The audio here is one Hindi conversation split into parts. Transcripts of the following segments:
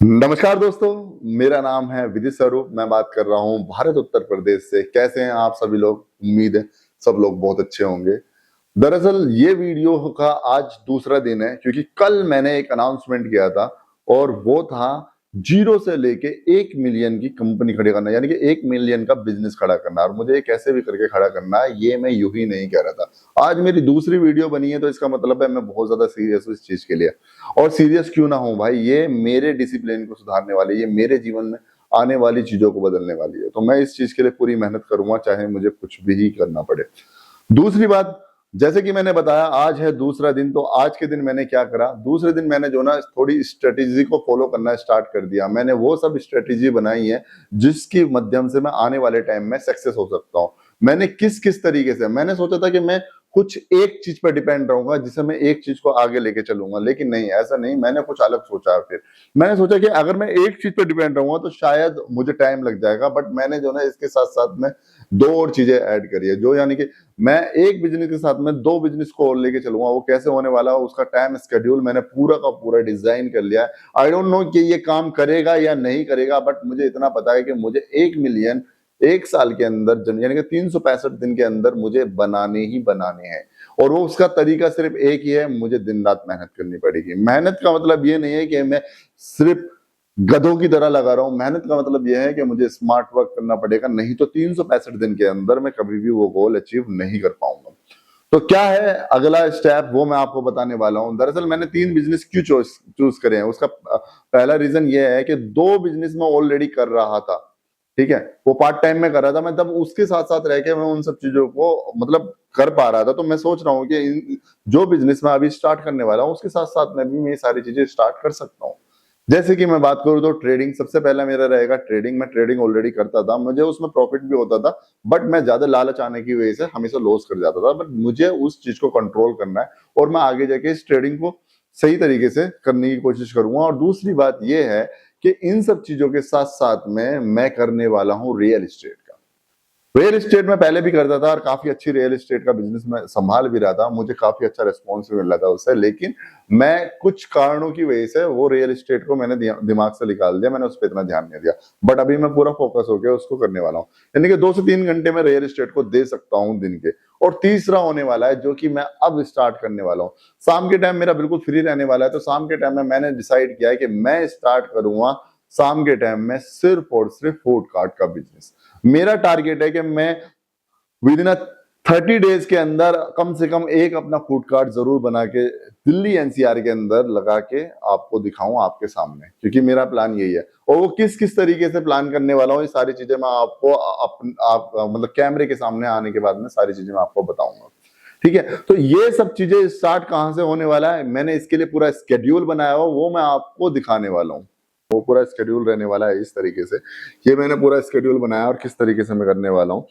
नमस्कार दोस्तों, मेरा नाम है विदित स्वरूप। मैं बात कर रहा हूँ भारत उत्तर प्रदेश से। कैसे हैं आप सभी लोग? उम्मीद है सब लोग बहुत अच्छे होंगे। दरअसल ये वीडियो का आज दूसरा दिन है क्योंकि कल मैंने एक अनाउंसमेंट किया था और वो था जीरो से लेके 1 मिलियन की कंपनी खड़ी करना, यानी कि 1 मिलियन का बिजनेस खड़ा करना। और मुझे ये कैसे भी करके खड़ा करना है, ये मैं यूं ही नहीं कह रहा था। आज मेरी दूसरी वीडियो बनी है तो इसका मतलब है मैं बहुत ज्यादा सीरियस हूँ इस चीज के लिए। और सीरियस क्यों ना हूं भाई, ये मेरे डिसिप्लिन को सुधारने वाली, ये मेरे जीवन में आने वाली चीजों को बदलने वाली है। तो मैं इस चीज के लिए पूरी मेहनत करूंगा, चाहे मुझे कुछ भी करना पड़े। दूसरी बात, जैसे कि मैंने बताया आज है दूसरा दिन, तो आज के दिन मैंने क्या करा? दूसरे दिन मैंने जो ना थोड़ी स्ट्रेटेजी को फॉलो करना स्टार्ट कर दिया। मैंने वो सब स्ट्रेटेजी बनाई है जिसकी माध्यम से मैं आने वाले टाइम में सक्सेस हो सकता हूँ। मैंने किस किस तरीके से, मैंने सोचा था कि मैं कुछ एक चीज पर डिपेंड रहूंगा जिससे मैं एक चीज को आगे लेके चलूंगा, लेकिन नहीं, ऐसा नहीं। मैंने कुछ अलग सोचा। फिर मैंने सोचा कि अगर मैं एक चीज पर डिपेंड रहूंगा तो शायद मुझे टाइम लग जाएगा, बट मैंने जो ना इसके साथ साथ में दो और चीजें ऐड करी है, जो यानी कि मैं एक बिजनेस के साथ में दो बिजनेस को और लेके चलूंगा। वो कैसे होने वाला है, उसका टाइम शेड्यूल मैंने पूरा का पूरा डिजाइन कर लिया है। आई डोंट नो कि ये काम करेगा या नहीं करेगा, बट मुझे इतना पता है कि मुझे 1 मिलियन एक साल के अंदर, यानी कि 365 दिन के अंदर मुझे बनाने ही बनाने हैं। और वो उसका तरीका सिर्फ एक ही है, मुझे दिन रात मेहनत करनी पड़ेगी। मेहनत का मतलब ये नहीं है कि मैं सिर्फ गधों की तरह लगा रहा हूं। मेहनत का मतलब यह है कि मुझे स्मार्ट वर्क करना पड़ेगा, नहीं तो 365 दिन के अंदर मैं कभी भी वो गोल अचीव नहीं कर पाऊंगा। तो क्या है अगला स्टेप, वो मैं आपको बताने वाला हूं। दरअसल मैंने 3 बिजनेस क्यों चूज करे हैं, उसका पहला रीजन ये है कि 2 बिजनेस मैं ऑलरेडी कर रहा था। ठीक है, वो पार्ट टाइम में कर रहा था मैं, तब उसके साथ साथ रह के मैं उन सब चीजों को मतलब कर पा रहा था। तो मैं सोच रहा हूँ कि जो बिजनेस मैं अभी स्टार्ट करने वाला हूँ उसके साथ साथ में भी मैं ये सारी चीजें स्टार्ट कर सकता हूँ। जैसे कि मैं बात करूं तो ट्रेडिंग सबसे पहला मेरा रहेगा। ट्रेडिंग, मैं ट्रेडिंग ऑलरेडी करता था, मुझे उसमें प्रॉफिट भी होता था, बट मैं ज्यादा लालच आने की वजह से हमेशा लॉस कर जाता था। बट मुझे उस चीज को कंट्रोल करना है और मैं आगे जाके इस ट्रेडिंग को सही तरीके से करने की कोशिश करूंगा। और दूसरी बात यह है कि इन सब चीजों के साथ साथ में मैं करने वाला हूं रियल एस्टेट। रियल एस्टेट में पहले भी करता था और काफी अच्छी रियल एस्टेट का बिजनेस मैं संभाल भी रहा था, मुझे काफी अच्छा रिस्पॉन्स भी मिल रहा था उससे। लेकिन मैं कुछ कारणों की वजह से वो रियल एस्टेट को मैंने दिमाग से निकाल दिया, मैंने उस पर इतना ध्यान नहीं दिया। बट अभी मैं पूरा फोकस होकर उसको करने वाला हूँ, यानी कि 2 से 3 घंटे में रियल एस्टेट को दे सकता हूँ दिन के। और तीसरा होने वाला है जो कि मैं अब स्टार्ट करने वाला हूँ, शाम के टाइम मेरा बिल्कुल फ्री रहने वाला है। तो शाम के टाइम में मैंने डिसाइड किया है कि मैं स्टार्ट करूंगा शाम के टाइम में सिर्फ और सिर्फ फूड कार्ट का बिजनेस। मेरा टारगेट है कि मैं विद इन 30 डेज के अंदर कम से कम एक अपना फूड कार्ट जरूर बना के दिल्ली एनसीआर के अंदर लगा के आपको दिखाऊं आपके सामने, क्योंकि मेरा प्लान यही है। और वो किस किस तरीके से प्लान करने वाला हूँ, ये सारी चीजें मैं आपको मतलब कैमरे के सामने आने के बाद में सारी चीजें मैं आपको बताऊंगा। ठीक है, तो ये सब चीजें स्टार्ट कहां से होने वाला है, मैंने इसके लिए पूरा स्केड्यूल बनाया हो, वो मैं आपको दिखाने वाला हूँ। वो पूरा स्केड्यूल रहने वाला है इस तरीके से। ये मैंने पूरा स्केड्यूल बनाया और किस तरीके से मैं करने वाला हूँ।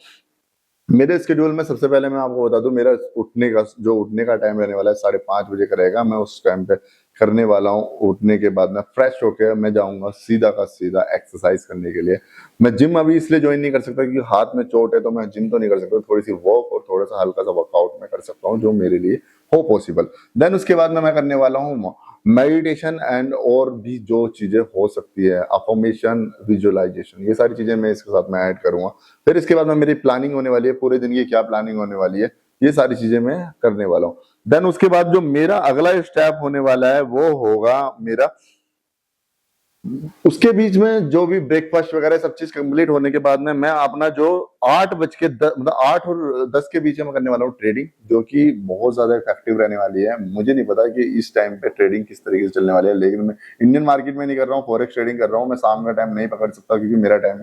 मेरे स्केड्यूल में सबसे पहले मैं आपको बता दूं, मेरा उठने का टाइम रहने वाला है 5:30 बजे का रहेगा। मैं उस टाइम पे करने वाला हूँ, उठने के बाद में फ्रेश होकर मैं जाऊंगा सीधा का सीधा एक्सरसाइज करने के लिए। मैं जिम अभी इसलिए ज्वाइन नहीं कर सकता क्योंकि हाथ में चोट है, तो मैं जिम तो नहीं कर सकता। थोड़ी सी वॉक और थोड़ा सा हल्का सा वर्कआउट मैं कर सकता हूँ जो मेरे लिए हो पॉसिबल। देन उसके बाद में मैं करने वाला हूँ मेडिटेशन एंड और भी जो चीजें हो सकती है, अफर्मेशन, विजुअलाइजेशन, ये सारी चीजें मैं इसके साथ में ऐड करूंगा। फिर इसके बाद में मेरी प्लानिंग होने वाली है, पूरे दिन की क्या प्लानिंग होने वाली है, ये सारी चीजें मैं करने वाला हूँ। देन उसके बाद जो मेरा अगला स्टेप होने वाला है वो होगा मेरा, उसके बीच में जो भी ब्रेकफास्ट वगैरह सब चीज कंप्लीट होने के बाद में मैं अपना जो 8 बज के 10 मतलब 8 और 10 के बीच में करने वाला हूँ ट्रेडिंग, जो कि बहुत ज्यादा इफेक्टिव रहने वाली है। मुझे नहीं पता कि इस टाइम पे ट्रेडिंग किस तरीके से चलने वाली है, लेकिन मैं इंडियन मार्केट में नहीं कर रहा हूँ, फॉरेक्स ट्रेडिंग कर रहा हूँ। मैं शाम का टाइम नहीं पकड़ सकता क्योंकि मेरा टाइम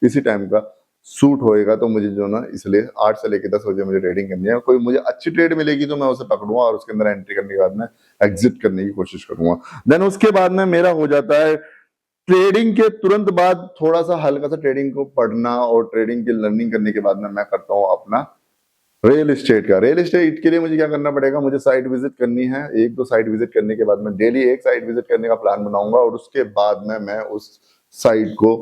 इसी टाइम का सूट होएगा। तो मुझे जो ना इसलिए 8 से लेकर 10 बजे मुझे ट्रेडिंग करनी है। कोई मुझे अच्छी ट्रेड मिलेगी तो मैं उसे पकड़ूंगा और उसके अंदर एंट्री करने के बाद में एग्जिट करने की कोशिश करूंगा। देन उसके बाद में मेरा हो जाता है ट्रेडिंग के तुरंत बाद थोड़ा सा हल्का सा ट्रेडिंग को पढ़ना, और ट्रेडिंग की लर्निंग करने के बाद में मैं करता हूँ अपना रियल एस्टेट का। रियल एस्टेट के लिए मुझे क्या करना पड़ेगा, मुझे साइट विजिट करनी है। 1-2 साइट विजिट करने के बाद में डेली एक साइट विजिट करने का प्लान बनाऊंगा, और उसके बाद में मैं उस साइट को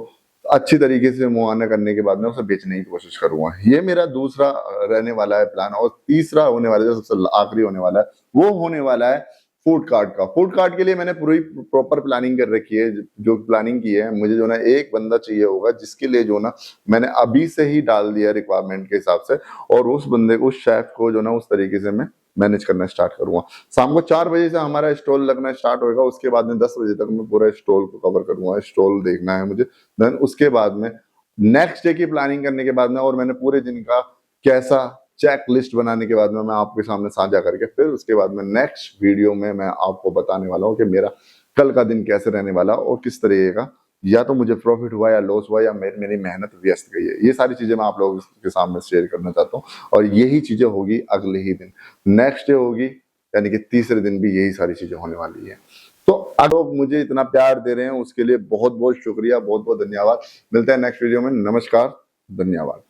अच्छी तरीके से मुआयना करने के बाद में उसे बेचने की कोशिश करूंगा। ये मेरा दूसरा रहने वाला है प्लान। और तीसरा होने वाला, जो सबसे आखिरी होने वाला है, वो होने वाला है फूड कार्ट के लिए मैंने पूरी प्रॉपर प्लानिंग कर रखी है। जो प्लानिंग की है, मुझे जो ना एक बंदा चाहिए होगा जिसके लिए जो ना मैंने अभी से ही डाल दिया रिक्वायरमेंट के हिसाब से, और उस बंदे को, उस शेफ को जो ना उस तरीके से मैं मैनेज करना स्टार्ट करूंगा। शाम को 4 बजे से हमारा स्टॉल लगना स्टार्ट होगा, उसके बाद में 10 बजे तक मैं पूरा स्टॉल को कवर करूंगा। स्टॉल देखना है मुझे। देन उसके बाद में नेक्स्ट डे की प्लानिंग करने के बाद में, और मैंने पूरे दिन का कैसा चेक लिस्ट बनाने के बाद में मैं आपके सामने साझा करके फिर उसके बाद में नेक्स्ट वीडियो में मैं आपको बताने वाला हूँ कि मेरा कल का दिन कैसे रहने वाला और किस तरीके का, या तो मुझे प्रॉफिट हुआ या लॉस हुआ या मेरी मेहनत व्यस्त गई है। ये सारी चीजें मैं आप लोगों के सामने शेयर करना चाहता हूँ, और यही चीजें होगी अगले ही दिन, नेक्स्ट डे होगी, यानी कि तीसरे दिन भी यही सारी चीजें होने वाली है। तो अगर लोग मुझे इतना प्यार दे रहे हैं उसके लिए बहुत बहुत शुक्रिया, बहुत बहुत धन्यवाद। मिलते हैं नेक्स्ट वीडियो में। नमस्कार, धन्यवाद।